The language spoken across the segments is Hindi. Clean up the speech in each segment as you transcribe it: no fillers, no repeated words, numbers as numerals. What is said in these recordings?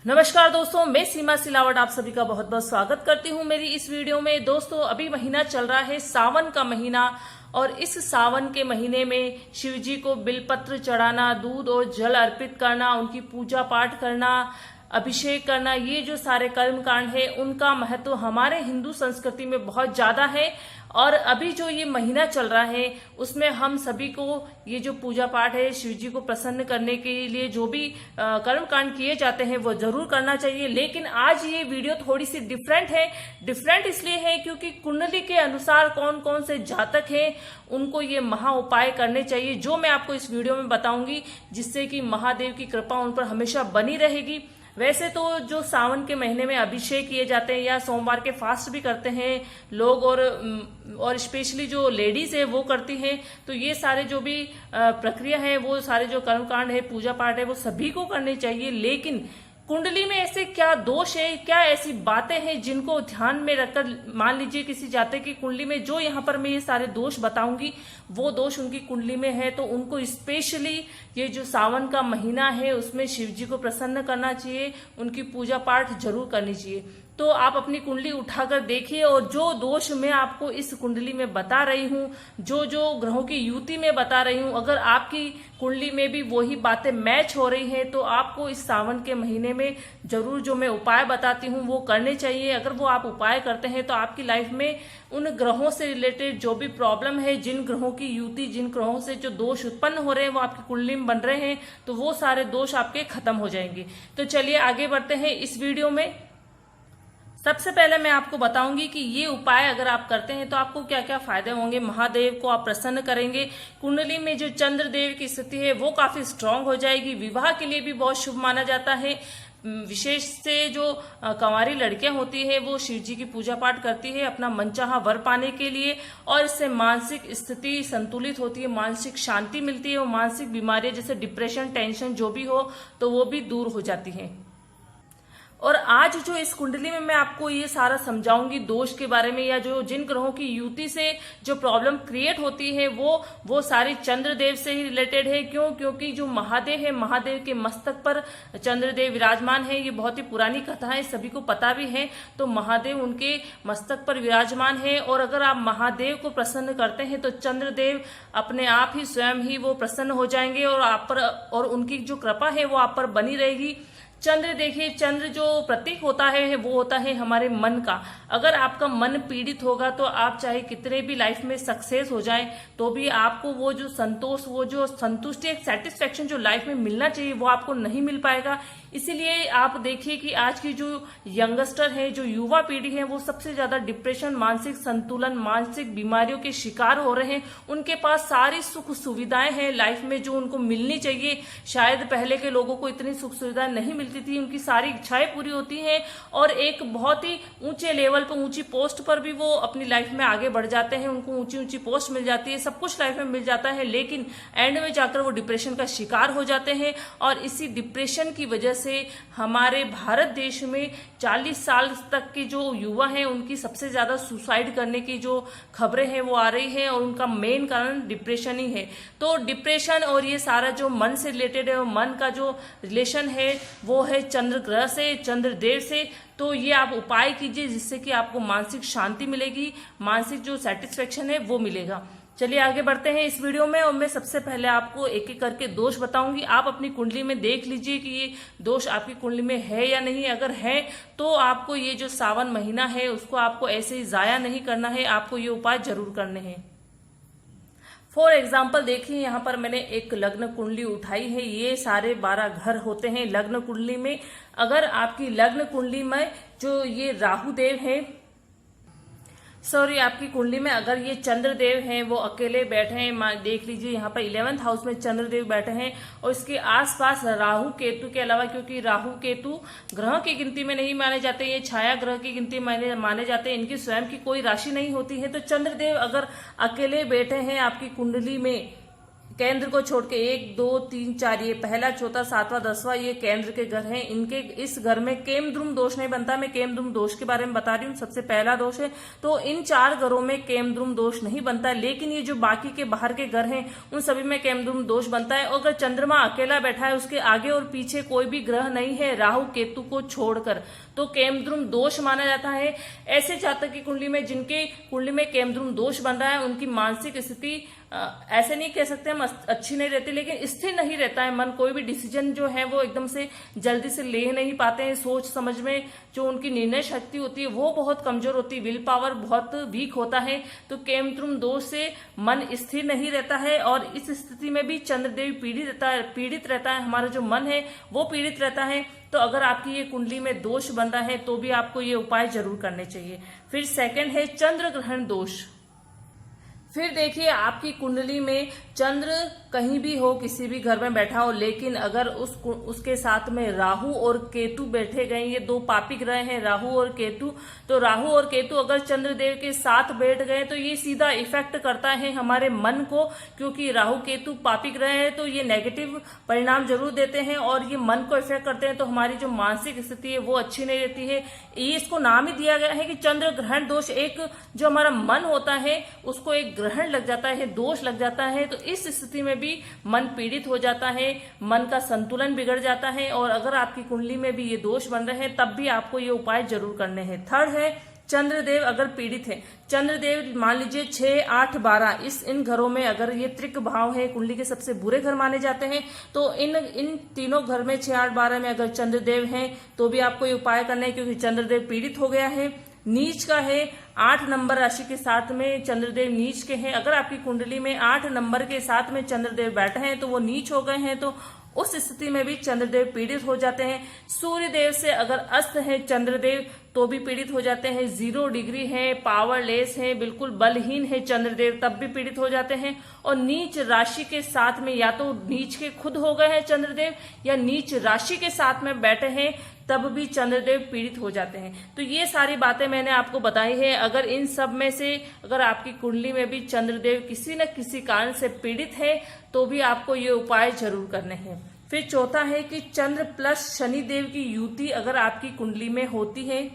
नमस्कार दोस्तों, मैं सीमा सिलावट आप सभी का बहुत बहुत स्वागत करती हूं मेरी इस वीडियो में। दोस्तों, अभी महीना चल रहा है सावन का महीना, और इस सावन के महीने में शिव जी को बिलपत्र चढ़ाना, दूध और जल अर्पित करना, उनकी पूजा पाठ करना, अभिषेक करना, ये जो सारे कर्म कांड है उनका महत्व हमारे हिंदू संस्कृति में बहुत ज्यादा है। और अभी जो ये महीना चल रहा है उसमें हम सभी को ये जो पूजा पाठ है, शिव जी को प्रसन्न करने के लिए जो भी कर्म कांड किए जाते हैं वो जरूर करना चाहिए। लेकिन आज ये वीडियो थोड़ी सी डिफरेंट है। डिफरेंट इसलिए है क्योंकि कुंडली के अनुसार कौन कौन से जातक हैं उनको ये महा उपाय करने चाहिए, जो मैं आपको इस वीडियो में बताऊंगी, जिससे कि महादेव की कृपा उन पर हमेशा बनी रहेगी। वैसे तो जो सावन के महीने में अभिषेक किए जाते हैं या सोमवार के फास्ट भी करते हैं लोग, और स्पेशली जो लेडीज है वो करती हैं, तो ये सारे जो भी प्रक्रिया है, वो सारे जो कर्मकांड है, पूजा पाठ है, वो सभी को करनी चाहिए। लेकिन कुंडली में ऐसे क्या दोष है, क्या ऐसी बातें हैं जिनको ध्यान में रखकर, मान लीजिए किसी जातक की कुंडली में जो यहाँ पर मैं ये सारे दोष बताऊंगी वो दोष उनकी कुंडली में है, तो उनको स्पेशली ये जो सावन का महीना है उसमें शिव जी को प्रसन्न करना चाहिए, उनकी पूजा पाठ जरूर करनी चाहिए। तो आप अपनी कुंडली उठाकर देखिए, और जो दोष मैं आपको इस कुंडली में बता रही हूँ, जो जो ग्रहों की युति में बता रही हूँ, अगर आपकी कुंडली में भी वही बातें मैच हो रही हैं तो आपको इस सावन के महीने में जरूर जो मैं उपाय बताती हूँ वो करने चाहिए। अगर वो आप उपाय करते हैं तो आपकी लाइफ में उन ग्रहों से रिलेटेड जो भी प्रॉब्लम है, जिन ग्रहों की युति, जिन ग्रहों से जो दोष उत्पन्न हो रहे हैं वो आपकी कुंडली में बन रहे हैं, तो वो सारे दोष आपके खत्म हो जाएंगे। तो चलिए आगे बढ़ते हैं इस वीडियो में। सबसे पहले मैं आपको बताऊंगी कि ये उपाय अगर आप करते हैं तो आपको क्या क्या फायदे होंगे। महादेव को आप प्रसन्न करेंगे, कुंडली में जो चंद्रदेव की स्थिति है वो काफी स्ट्रांग हो जाएगी, विवाह के लिए भी बहुत शुभ माना जाता है। विशेष से जो कंवारी लड़कियां होती है वो शिव जी की पूजा पाठ करती है अपना मनचाहा वर पाने के लिए, और इससे मानसिक स्थिति संतुलित होती है, मानसिक शांति मिलती है, और मानसिक बीमारियां जैसे डिप्रेशन, टेंशन जो भी हो तो वो भी दूर हो जाती है। और आज जो इस कुंडली में मैं आपको ये सारा समझाऊंगी दोष के बारे में, या जो जिन ग्रहों की युति से जो प्रॉब्लम क्रिएट होती है वो सारी चंद्रदेव से ही रिलेटेड है। क्योंकि जो महादेव है, महादेव के मस्तक पर चंद्रदेव विराजमान है। ये बहुत ही पुरानी कथा है, सभी को पता भी है। तो महादेव उनके मस्तक पर विराजमान है, और अगर आप महादेव को प्रसन्न करते हैं तो चंद्रदेव अपने आप ही स्वयं ही वो प्रसन्न हो जाएंगे, और आप पर, और उनकी जो कृपा है वो आप पर बनी रहेगी। चंद्र देखिए, चंद्र जो प्रतीक होता है वो होता है हमारे मन का। अगर आपका मन पीड़ित होगा तो आप चाहे कितने भी लाइफ में सक्सेस हो जाए तो भी आपको वो जो संतोष, वो जो संतुष्टि, एक सेटिस्फेक्शन जो लाइफ में मिलना चाहिए वो आपको नहीं मिल पाएगा। इसीलिए आप देखिए कि आज की जो यंगस्टर है, जो युवा पीढ़ी है, वो सबसे ज्यादा डिप्रेशन, मानसिक संतुलन, मानसिक बीमारियों के शिकार हो रहे हैं। उनके पास सारी सुख सुविधाएं हैं लाइफ में जो उनको मिलनी चाहिए। शायद पहले के लोगों को इतनी सुख सुविधाएं नहीं मिलती थी, उनकी सारी इच्छाएं पूरी होती हैं, और एक बहुत ही ऊंचे लेवल पर, ऊंची पोस्ट पर भी वो अपनी लाइफ में आगे बढ़ जाते हैं। उनको ऊंची ऊंची पोस्ट मिल जाती है, सब कुछ लाइफ में मिल जाता है, लेकिन एंड में जाकर वो डिप्रेशन का शिकार हो जाते हैं। और इसी डिप्रेशन की वजह से हमारे भारत देश में 40 साल तक के जो युवा हैं उनकी सबसे ज्यादा सुसाइड करने की जो खबरें हैं वो आ रही है, और उनका मेन कारण डिप्रेशन ही है। तो डिप्रेशन और ये सारा जो मन से रिलेटेड है, मन का जो रिलेशन है वो है चंद्र ग्रह से, चंद्रदेव से। तो ये आप उपाय कीजिए जिससे कि आपको मानसिक शांति मिलेगी, मानसिक जो सेटिस्फेक्शन है वो मिलेगा। चलिए आगे बढ़ते हैं इस वीडियो में, और मैं सबसे पहले आपको एक एक करके दोष बताऊंगी। आप अपनी कुंडली में देख लीजिए कि ये दोष आपकी कुंडली में है या नहीं। अगर है तो आपको ये जो सावन महीना है उसको आपको ऐसे ही जाया नहीं करना है, आपको ये उपाय जरूर करने हैं। फॉर एग्जाम्पल देखिए, यहाँ पर मैंने एक लग्न कुंडली उठाई है। ये सारे 12 घर होते हैं लग्न कुंडली में। अगर आपकी लग्न कुंडली में जो ये राहु देव है, सॉरी, आपकी कुंडली में अगर ये चंद्रदेव हैं वो अकेले बैठे हैं, देख लीजिए यहाँ पर 11th हाउस में चंद्रदेव बैठे हैं, और इसके आसपास राहु केतु के अलावा, क्योंकि राहु केतु ग्रह की गिनती में नहीं माने जाते, ये छाया ग्रह की गिनती में माने जाते हैं, इनकी स्वयं की कोई राशि नहीं होती है। तो चंद्रदेव अगर अकेले बैठे हैं आपकी कुंडली में, केंद्र को छोड़ के 1, 2, 3, 4 ये पहला, चौथा, सातवां, 10वां ये केंद्र के घर हैं। इनके इस घर में केमद्रुम दोष नहीं बनता। मैं केमद्रुम दोष के बारे में बता रही हूँ, सबसे पहला दोष है। तो इन 4 घरों में केमद्रुम दोष नहीं बनता, लेकिन ये जो बाकी के बाहर के घर हैं उन सभी में केमद्रुम दोष बनता है। और अगर चंद्रमा अकेला बैठा है, उसके आगे और पीछे कोई भी ग्रह नहीं है राहु केतु को छोड़कर, तो केमद्रुम दोष माना जाता है। ऐसे जातक की कुंडली में जिनके कुंडली में केमद्रुम दोष बन रहा है, उनकी मानसिक स्थिति ऐसे नहीं कह सकते हम अच्छी नहीं रहती, लेकिन स्थिर नहीं रहता है मन। कोई भी डिसीजन जो है वो एकदम से जल्दी से ले नहीं पाते हैं। सोच समझ में जो उनकी निर्णय शक्ति होती है वो बहुत कमजोर होती है, विल पावर बहुत वीक होता है। तो केमद्रुम दोष से मन स्थिर नहीं रहता है और इस स्थिति में भी चंद्रदेव पीड़ित रहता है। हमारा जो मन है वो पीड़ित रहता है। तो अगर आपकी ये कुंडली में दोष बन रहा है तो भी आपको ये उपाय जरूर करने चाहिए। फिर सेकंड है चंद्र ग्रहण दोष। फिर देखिए, आपकी कुंडली में चंद्र कहीं भी हो, किसी भी घर में बैठा हो, लेकिन अगर उसके साथ में राहु और केतु बैठे गए, ये 2 पापी ग्रह हैं राहु और केतु। तो राहु और केतु अगर चंद्रदेव के साथ बैठ गए तो ये सीधा इफेक्ट करता है हमारे मन को, क्योंकि राहु केतु पापी ग्रह है तो ये नेगेटिव परिणाम जरूर देते हैं और ये मन को इफेक्ट करते हैं। तो हमारी जो मानसिक स्थिति है वो अच्छी नहीं रहती है। ये इसको नाम ही दिया गया है कि चंद्र ग्रहण दोष। एक जो हमारा मन होता है उसको एक ग्रहण लग जाता है, दोष लग जाता है, तो इस स्थिति में भी मन पीड़ित हो जाता है, मन का संतुलन बिगड़ जाता है। और अगर आपकी कुंडली में भी ये दोष बन रहे हैं तब भी आपको ये उपाय जरूर करने हैं। थर्ड है चंद्रदेव अगर पीड़ित है, चंद्रदेव मान लीजिए 6, 8, 12 इन घरों में अगर ये त्रिक भाव है, कुंडली के सबसे बुरे घर माने जाते हैं, तो इन तीनों घर में 6, 8, 12 में अगर चंद्रदेव हैं तो भी आपको ये उपाय करना है, क्योंकि चंद्रदेव पीड़ित हो गया है। नीच का है, 8 नंबर राशि के साथ में चंद्रदेव नीच के हैं। अगर आपकी कुंडली में 8 नंबर के साथ में चंद्रदेव बैठे हैं तो वो नीच हो गए हैं, तो उस स्थिति में भी चंद्रदेव पीड़ित हो जाते हैं। सूर्य देव से अगर अस्त है चंद्रदेव तो भी पीड़ित हो जाते हैं। 0 डिग्री है, पावरलेस है, बिल्कुल बलहीन है चंद्रदेव, तब भी पीड़ित हो जाते हैं। और नीच राशि के साथ में या तो नीच के खुद हो गए हैं चंद्रदेव या नीच राशि के साथ में बैठे हैं तब भी चंद्रदेव पीड़ित हो जाते हैं। तो ये सारी बातें मैंने आपको बताई है। अगर इन सब में से अगर आपकी कुंडली में भी चंद्रदेव किसी न किसी कारण से पीड़ित है तो भी आपको ये उपाय जरूर करने हैं। फिर चौथा है कि चंद्र प्लस शनिदेव की युति अगर आपकी कुंडली में होती है,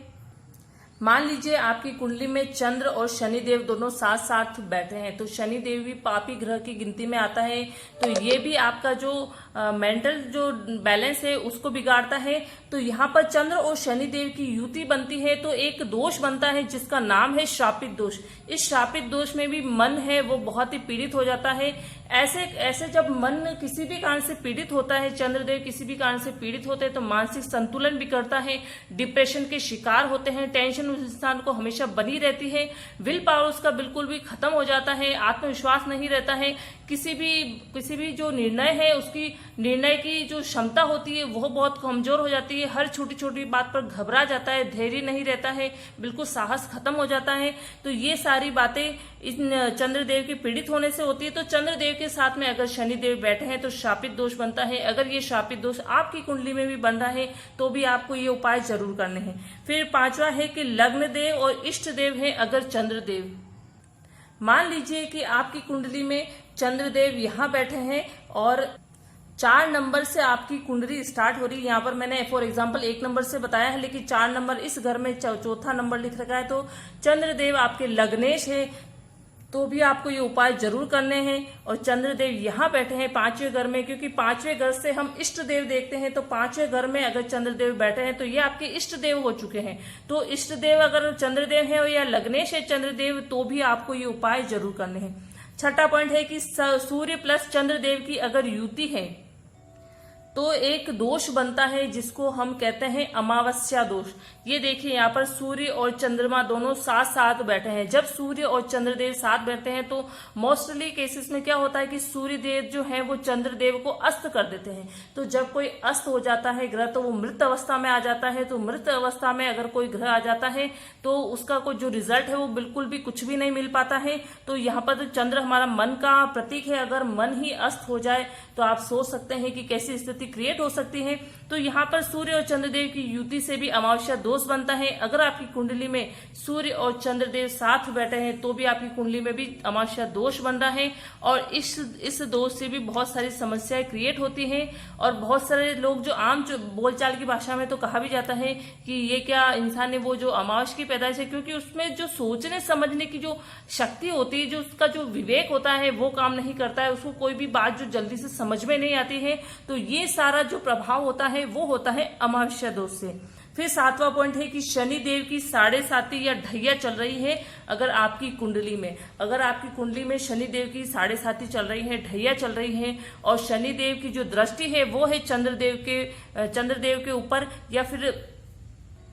मान लीजिए आपकी कुंडली में चंद्र और शनिदेव दोनों साथ साथ बैठे हैं, तो शनिदेव भी पापी ग्रह की गिनती में आता है, तो ये भी आपका जो मेंटल जो बैलेंस है उसको बिगाड़ता है। तो यहाँ पर चंद्र और शनिदेव की युति बनती है तो एक दोष बनता है जिसका नाम है श्रापित दोष। इस श्रापित दोष में भी मन है वो बहुत ही पीड़ित हो जाता है। ऐसे जब मन किसी भी कारण से पीड़ित होता है, चंद्रदेव किसी भी कारण से पीड़ित होते हैं तो मानसिक संतुलन बिगड़ता है, डिप्रेशन के शिकार होते हैं, टेंशन उस इंसान को हमेशा बनी रहती है, विल पावर उसका बिल्कुल भी खत्म हो जाता है, आत्मविश्वास नहीं रहता है, किसी भी जो निर्णय है उसकी निर्णय की जो क्षमता होती है वो बहुत कमजोर हो जाती है, हर छोटी छोटी बात पर घबरा जाता है, धैर्य नहीं रहता है, बिल्कुल साहस खत्म हो जाता है। तो ये सारी बातें इन चंद्रदेव के पीड़ित होने से होती है। तो चंद्रदेव के साथ में अगर शनिदेव बैठे हैं तो शापित दोष बनता है। अगर ये शापित दोष आपकी कुंडली में भी बन रहा है तो भी आपको ये उपाय जरूर करने हैं। फिर 5वां है कि लग्न देव और इष्ट देव है अगर चंद्रदेव, मान लीजिए कि आपकी कुंडली में चंद्रदेव यहाँ बैठे हैं और 4 नंबर से आपकी कुंडली स्टार्ट हो रही है। यहाँ पर मैंने फॉर एग्जांपल 1 नंबर से बताया है, लेकिन 4 नंबर इस घर में चौथा नंबर लिख रखा है, तो चंद्रदेव आपके लग्नेश है तो भी आपको ये उपाय जरूर करने हैं। और चंद्रदेव यहाँ बैठे हैं 5वें घर में, क्योंकि 5वें घर से हम इष्ट देव देखते हैं, तो 5वें घर में अगर चंद्रदेव बैठे हैं तो ये आपके इष्ट देव हो चुके हैं। तो इष्ट देव अगर चंद्रदेव है या लग्नेश है चंद्रदेव तो भी आपको ये उपाय जरूर करने हैं। 6वां पॉइंट है कि सूर्य प्लस चंद्रदेव की अगर युति है तो एक दोष बनता है जिसको हम कहते हैं अमावस्या दोष। ये देखिए यहाँ पर सूर्य और चंद्रमा दोनों साथ साथ बैठे हैं। जब सूर्य और चंद्रदेव साथ बैठते हैं तो मोस्टली केसेस में क्या होता है कि सूर्य देव जो है वो चंद्रदेव को अस्त कर देते हैं। तो जब कोई अस्त हो जाता है ग्रह तो वो मृत अवस्था में आ जाता है। तो मृत अवस्था में अगर कोई ग्रह आ जाता है तो उसका कोई जो रिजल्ट है वो बिल्कुल भी कुछ भी नहीं मिल पाता है। तो यहाँ पर तो चंद्र हमारा मन का प्रतीक है, अगर मन ही अस्त हो जाए तो आप सोच सकते हैं कि कैसी स्थिति स्थिति क्रिएट हो सकती है। तो यहाँ पर सूर्य और चंद्रदेव की युति से भी अमावस्या दोष बनता है। अगर आपकी कुंडली में सूर्य और चंद्रदेव साथ बैठे हैं तो भी आपकी कुंडली में भी अमावस्या दोष बन रहा है, और इस दोष से भी बहुत सारी समस्याएं क्रिएट होती हैं। और बहुत सारे लोग जो आम बोलचाल की भाषा में तो कहा भी जाता है कि ये क्या इंसान ने वो जो अमावस्या की पैदाइश है, क्योंकि उसमें जो सोचने समझने की जो शक्ति होती है, जो उसका जो विवेक होता है वो काम नहीं करता है, उसको कोई भी बात जो जल्दी से समझ में नहीं आती है। तो ये सारा जो प्रभाव होता है वो होता है अमावस्या दोष से। फिर 7वां पॉइंट है कि शनि देव की 7.5 या ढैया चल रही है। अगर आपकी कुंडली में शनि देव की 7.5 चल रही है, ढैया चल रही है, और शनि देव की जो दृष्टि है वो है चंद्रदेव के ऊपर, या फिर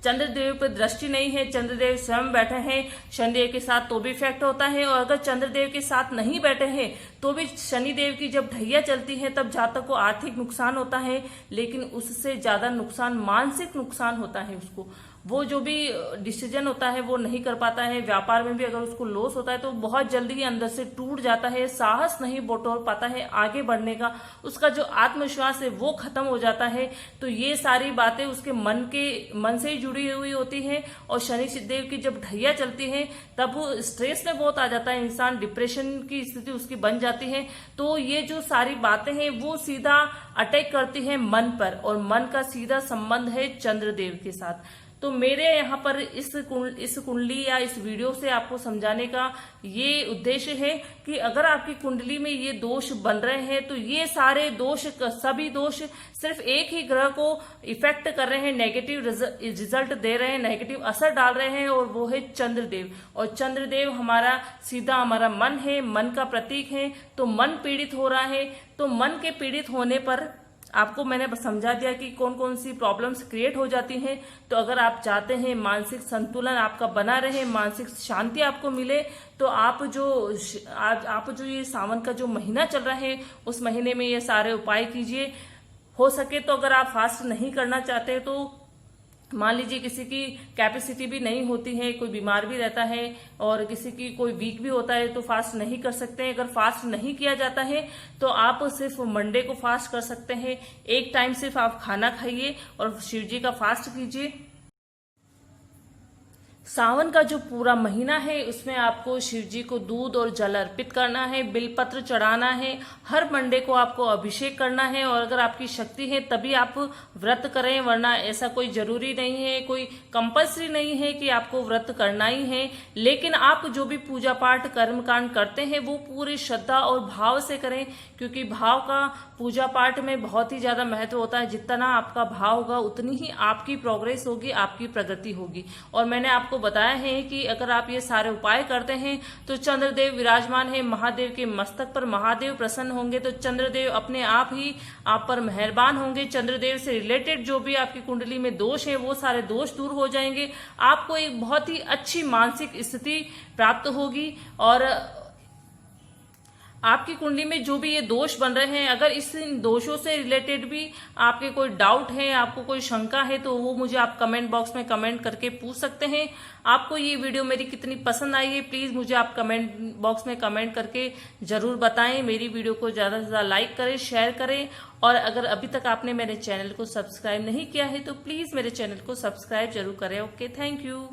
चंद्रदेव पर दृष्टि नहीं है, चंद्रदेव स्वयं बैठे हैं शनिदेव के साथ, तो भी इफेक्ट होता है। और अगर चंद्रदेव के साथ नहीं बैठे हैं तो भी शनिदेव की जब ढैया चलती है तब जातक को आर्थिक नुकसान होता है, लेकिन उससे ज्यादा नुकसान मानसिक नुकसान होता है। उसको वो जो भी डिसीजन होता है वो नहीं कर पाता है। व्यापार में भी अगर उसको लॉस होता है तो बहुत जल्दी ही अंदर से टूट जाता है, साहस नहीं बटोर पाता है आगे बढ़ने का, उसका जो आत्मविश्वास है वो खत्म हो जाता है। तो ये सारी बातें उसके मन से ही जुड़ी हुई होती है। और शनि देव की जब ढैया चलती है तब वो स्ट्रेस में बहुत आ जाता है इंसान, डिप्रेशन की स्थिति उसकी बन जाती है। तो ये जो सारी बातें हैं वो सीधा अटैक करती है मन पर, और मन का सीधा संबंध है चंद्रदेव के साथ। तो मेरे यहाँ पर इस कुंडली या इस वीडियो से आपको समझाने का ये उद्देश्य है कि अगर आपकी कुंडली में ये दोष बन रहे हैं तो ये सारे दोष, सभी दोष सिर्फ एक ही ग्रह को इफेक्ट कर रहे हैं, नेगेटिव रिजल्ट दे रहे हैं, नेगेटिव असर डाल रहे हैं, और वो है चंद्रदेव। और चंद्रदेव हमारा सीधा हमारा मन है, मन का प्रतीक है। तो मन पीड़ित हो रहा है, तो मन के पीड़ित होने पर आपको मैंने समझा दिया कि कौन कौन सी प्रॉब्लम्स क्रिएट हो जाती हैं। तो अगर आप चाहते हैं मानसिक संतुलन आपका बना रहे, मानसिक शांति आपको मिले, तो आप जो ये सावन का जो महीना चल रहा है उस महीने में ये सारे उपाय कीजिए। हो सके तो अगर आप फास्ट नहीं करना चाहते तो मान लीजिए किसी की कैपेसिटी भी नहीं होती है, कोई बीमार भी रहता है और किसी की कोई वीक भी होता है तो फास्ट नहीं कर सकते हैं। अगर फास्ट नहीं किया जाता है तो आप सिर्फ मंडे को फास्ट कर सकते हैं। एक टाइम सिर्फ आप खाना खाइए और शिव जी का फास्ट कीजिए। सावन का जो पूरा महीना है उसमें आपको शिव जी को दूध और जल अर्पित करना है, बिलपत्र चढ़ाना है, हर मंडे को आपको अभिषेक करना है। और अगर आपकी शक्ति है तभी आप व्रत करें, वरना ऐसा कोई जरूरी नहीं है, कोई कंपल्सरी नहीं है कि आपको व्रत करना ही है। लेकिन आप जो भी पूजा पाठ कर्मकांड करते हैं वो पूरी श्रद्धा और भाव से करें, क्योंकि भाव का पूजा पाठ में बहुत ही ज्यादा महत्व होता है। जितना आपका भाव होगा उतनी ही आपकी प्रोग्रेस होगी, आपकी प्रगति होगी। और मैंने आपको बताया है कि अगर आप ये सारे उपाय करते हैं तो चंद्रदेव विराजमान है महादेव के मस्तक पर, महादेव प्रसन्न होंगे तो चंद्रदेव अपने आप ही आप पर मेहरबान होंगे। चंद्रदेव से रिलेटेड जो भी आपकी कुंडली में दोष है वो सारे दोष दूर हो जाएंगे, आपको एक बहुत ही अच्छी मानसिक स्थिति प्राप्त होगी। और आपकी कुंडली में जो भी ये दोष बन रहे हैं, अगर इस दोषों से रिलेटेड भी आपके कोई डाउट है, आपको कोई शंका है, तो वो मुझे आप कमेंट बॉक्स में कमेंट करके पूछ सकते हैं। आपको ये वीडियो मेरी कितनी पसंद आई है प्लीज मुझे आप कमेंट बॉक्स में कमेंट करके जरूर बताएं। मेरी वीडियो को ज्यादा से ज्यादा लाइक करें, शेयर करें, और अगर अभी तक आपने मेरे चैनल को सब्सक्राइब नहीं किया है तो प्लीज मेरे चैनल को सब्सक्राइब जरूर करें। Okay, thank you.